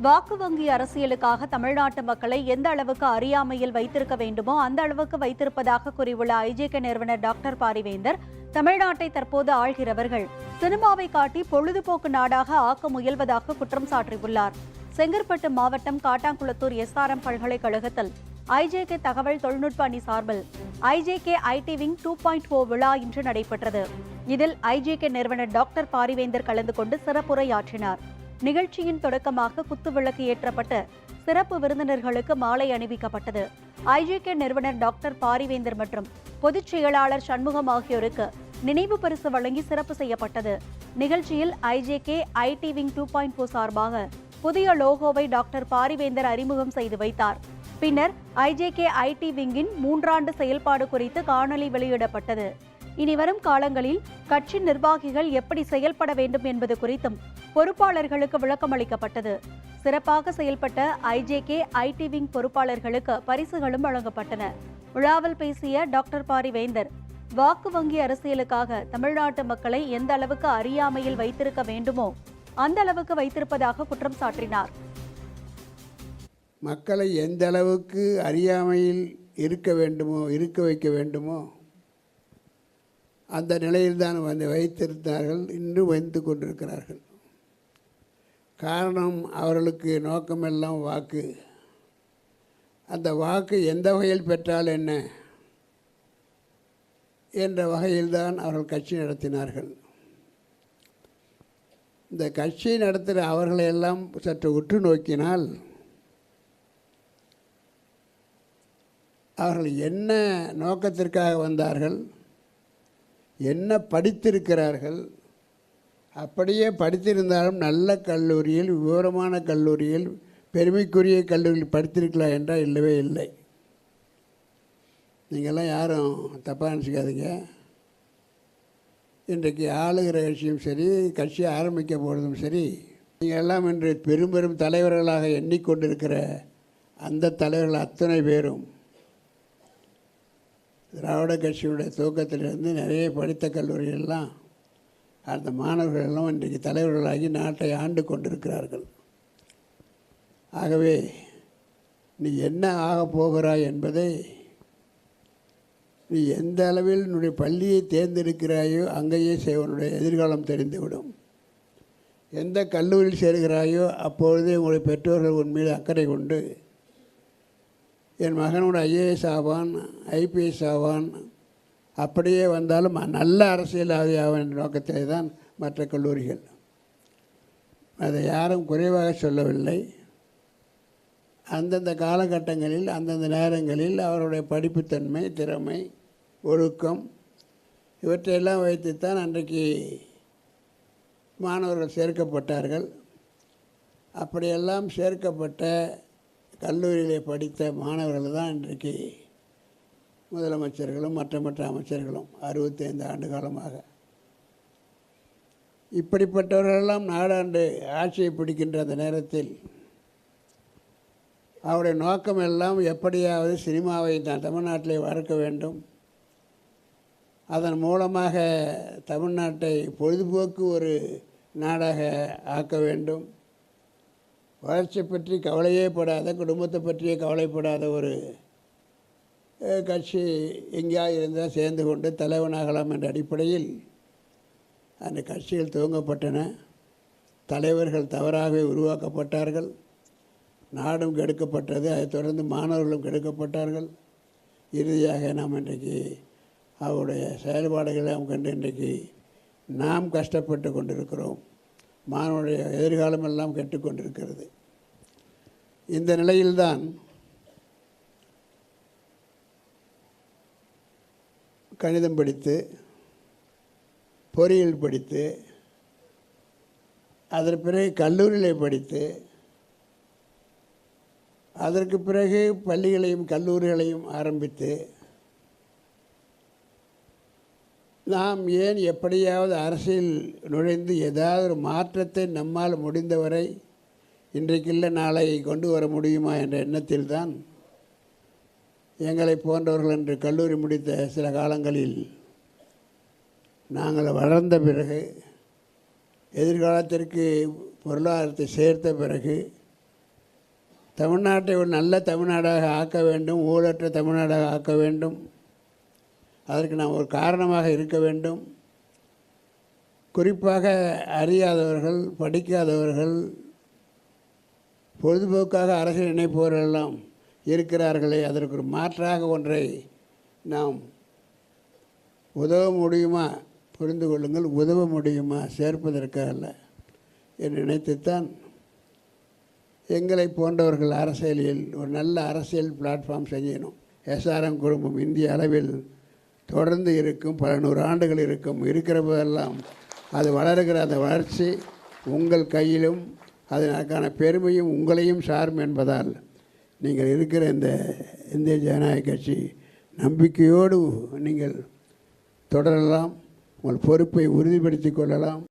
வாக்கு வங்கி அரசியலுக்காக தமிழ்நாட்டு மக்களை எந்த அளவுக்கு அறியாமையில் வைத்திருக்க வேண்டுமோ அந்த அளவுக்கு வைத்திருப்பதாக கூறியுள்ள ஐஜேகே நிறுவனர் டாக்டர் பாரிவேந்தர், தமிழ்நாட்டை தற்போது ஆள்கிறவர்கள் சினிமாவை காட்டி பொழுதுபோக்கு நாடாக ஆக்க முயல்வதாக குற்றம் சாட்டியுள்ளார். செங்கற்பட்டு மாவட்டம் காட்டாங்குளத்தூர் எஸ்ஆர்எம் பல்கலைக்கழகத்தில் ஐஜேகே தகவல் தொழில்நுட்ப அணி சார்பில் ஐஜேகே ஐடி விங் 2.0 விழா இன்று நடைபெற்றது. இதில் ஐஜேகே நிறுவனர் டாக்டர் பாரிவேந்தர் கலந்து கொண்டு சிறப்புரையாற்றினார். நிகழ்ச்சியின் தொடக்கமாக குத்துவிளக்கு ஏற்றப்பட்டு சிறப்பு விருந்தினர்களுக்கு மாலை அணிவிக்கப்பட்டது. ஐஜேகே நிறுவனர் டாக்டர் பாரிவேந்தர் மற்றும் பொதுச் செயலாளர் சண்முகம் ஆகியோருக்கு நினைவு பரிசு வழங்கி சிறப்பு செய்யப்பட்டது. நிகழ்ச்சியில் ஐஜேகே ஐடி விங் 2.0 சார்பாக புதிய லோகோவை டாக்டர் பாரிவேந்தர் அறிமுகம் செய்து வைத்தார். பின்னர் ஐஜேகே ஐடி விங்கின் 3 ஆண்டு செயல்பாடு குறித்து காணொலி வெளியிடப்பட்டது. இனிவரும் காலங்களில் கட்சி நிர்வாகிகள் எப்படி செயல்பட வேண்டும் என்பது குறித்தும் பொறுப்பாளர்களுக்கு விளக்கம் அளிக்கப்பட்டது. சிறப்பாக செயல்பட்ட ஐஜேகே ஐடி விங் பொறுப்பாளர்களுக்கு பரிசுகளும் வழங்கப்பட்டன. விழாவில் பேசிய டாக்டர் பாரிவேந்தர், வாக்கு வங்கி அரசியலுக்காக தமிழ்நாட்டு மக்களை எந்த அளவுக்கு அறியாமையில் வைத்திருக்க வேண்டுமோ அந்த அளவுக்கு வைத்திருப்பதாக குற்றம் சாட்டினார். மக்களை எந்த அளவுக்கு அறியாமையில் இருக்க வைக்க வேண்டுமோ அந்த நிலையில்தான் வைத்திருந்தார்கள், இன்று வைத்து கொண்டிருக்கிறார்கள். காரணம், அவர்களுக்கு நோக்கமெல்லாம் வாக்கு. அந்த வாக்கு எந்த வகையில் பெற்றால் என்ன என்ற வகையில்தான் அவர்கள் கட்சி நடத்தினார்கள். இந்த கட்சி நடத்துகிற அவர்களையெல்லாம் சற்று உற்று நோக்கினால் அவர்கள் என்ன நோக்கத்திற்காக வந்தார்கள், என்ன படித்திருக்கிறார்கள், அப்படியே படித்திருந்தாலும் நல்ல கல்லூரியில், விவரமான கல்லூரியில், பெருமைக்குரிய கல்லூரியில் படித்திருக்கலாம் என்றால் இல்லவே இல்லை. நீங்கள்லாம் யாரும் தப்பாக நினச்சிக்காதீங்க. இன்றைக்கு ஆளுகிற கட்சியும் சரி, கட்சி ஆரம்பிக்க போகிறதும் சரி, நீங்கள் எல்லாம் இன்று பெரும் பெரும் தலைவர்களாக எண்ணிக்கொண்டிருக்கிற அந்த தலைவர்கள் அத்தனை பேரும் திராவிட கட்சியுடைய துவக்கத்திலிருந்து நிறைய படித்த கல்லூரியெல்லாம் அந்த மாணவர்கள் எல்லாம் இன்றைக்கு தலைவர்களாகி நாட்டை ஆண்டு கொண்டிருக்கிறார்கள். ஆகவே நீ என்ன ஆகப் போகிறாய் என்பதை நீ எந்த அளவில் உன்னுடைய பள்ளியை தேர்ந்தெடுக்கிறாயோ அங்கேயே உன்னுடைய எதிர்காலம் தெரிந்துவிடும். எந்த கல்லூரியில் சேர்கிறாயோ அப்பொழுதே உங்களுடைய பெற்றோர்கள் உன் மீது அக்கறை கொண்டு என் மகனோட ஐஏஎஸ் ஆவான், ஐபிஎஸ் ஆவான், அப்படியே வந்தாலும் நல்ல அரசியல்வாதி ஆவான் என்ற நோக்கத்திலே தான் மற்ற கல்லூரிகள். அதை யாரும் குறைவாக சொல்லவில்லை. அந்தந்த காலகட்டங்களில் அந்தந்த நேரங்களில் அவருடைய படிப்புத்தன்மை, திறமை, ஒழுக்கம் இவற்றையெல்லாம் வைத்துத்தான் அன்றைக்கு மாணவர்கள் சேர்க்கப்பட்டார்கள். அப்படியெல்லாம் சேர்க்கப்பட்ட கல்லூரியிலே படித்த மாணவர்கள் தான் இன்றைக்கு முதலமைச்சர்களும் மற்ற அமைச்சர்களும் 65 ஆண்டு காலமாக. இப்படிப்பட்டவர்களெல்லாம் நாடாண்டு ஆட்சியை பிடிக்கின்ற அந்த நேரத்தில் அவருடைய நோக்கம் எல்லாம் எப்படியாவது சினிமாவை தமிழ்நாட்டிலே வளர்க்க வேண்டும், அதன் மூலமாக தமிழ்நாட்டை பொழுதுபோக்கு ஒரு நாடாக ஆக்க வேண்டும், வளர்ச்சி பற்றி கவலையே படாத, குடும்பத்தை பற்றியே கவலைப்படாத ஒரு கட்சி எங்கேயாவது இருந்தால் சேர்ந்து கொண்டு தலைவனாகலாம் என்ற அடிப்படையில் அந்த கட்சிகள் துவங்கப்பட்டன. தலைவர்கள் தவறாகவே உருவாக்கப்பட்டார்கள், நாடும் கெடுக்கப்பட்டது. அதைத் தொடர்ந்து மாணவர்களும் கெடுக்கப்பட்டார்கள். இறுதியாக நாம் இன்றைக்கு அவருடைய செயல்பாடுகளை நாம் கண்டு இன்றைக்கு நாம் கஷ்டப்பட்டு கொண்டிருக்கிறோம். மாணவனுடைய எதிர்காலம் எல்லாம் கெட்டுக்கொண்டிருக்கிறது. இந்த நிலையில்தான் கணிதம் படித்து, பொறியியல் படித்து, அதற்கு பிறகு கல்லூரியிலே படித்து, அதற்கு பிறகு பள்ளிகளையும் கல்லூரிகளையும் ஆரம்பித்து, நாம் ஏன் எப்படியாவது அரசியல் நுழைந்து ஏதாவது ஒரு மாற்றத்தை நம்மால் முடிந்தவரை இன்றைக்கில்லை நாளை கொண்டு வர முடியுமா என்ற எண்ணத்தில் தான் எங்களை போன்றவர்கள் என்று கல்லூரி முடித்த சில காலங்களில் நாங்கள் வளர்ந்த பிறகு, எதிர்காலத்திற்கு பொருளாதாரத்தை சேர்த்த பிறகு, தமிழ்நாட்டை ஒரு நல்ல தமிழ்நாடாக ஆக்க வேண்டும், ஊழலற்ற தமிழ்நாடாக ஆக்க வேண்டும். அதற்கு நாம் ஒரு காரணமாக இருக்க வேண்டும். குறிப்பாக அறியாதவர்கள், படிக்காதவர்கள், பொழுதுபோக்காக அரசியல் நினைப்பவர்களெல்லாம் இருக்கிறார்களே, அதற்கு ஒரு மாற்றாக ஒன்றை நாம் உதவ முடியுமா, புரிந்து கொள்ளுங்கள், உதவ முடியுமா, சேர்ப்பதற்காக அல்ல என்று நினைத்துத்தான் எங்களை போன்றவர்கள் அரசியலில் ஒரு நல்ல அரசியல் பிளாட்ஃபார்ம் செய்யணும். எஸ்ஆர்எம் குடும்பம் இந்திய அளவில் தொடர்ந்து இருக்கும், பல நூறு ஆண்டுகள் இருக்கும். இருக்கிற போதெல்லாம் அது வளருகிற அந்த வளர்ச்சி உங்கள் கையிலும் அதற்கான பெருமையும் உங்களையும் சாரும் என்பதால் நீங்கள் இருக்கிற இந்த இந்திய ஜனநாயக கட்சி நம்பிக்கையோடு நீங்கள் தொடரலாம், உங்கள் பொறுப்பை உறுதிப்படுத்திக் கொள்ளலாம்.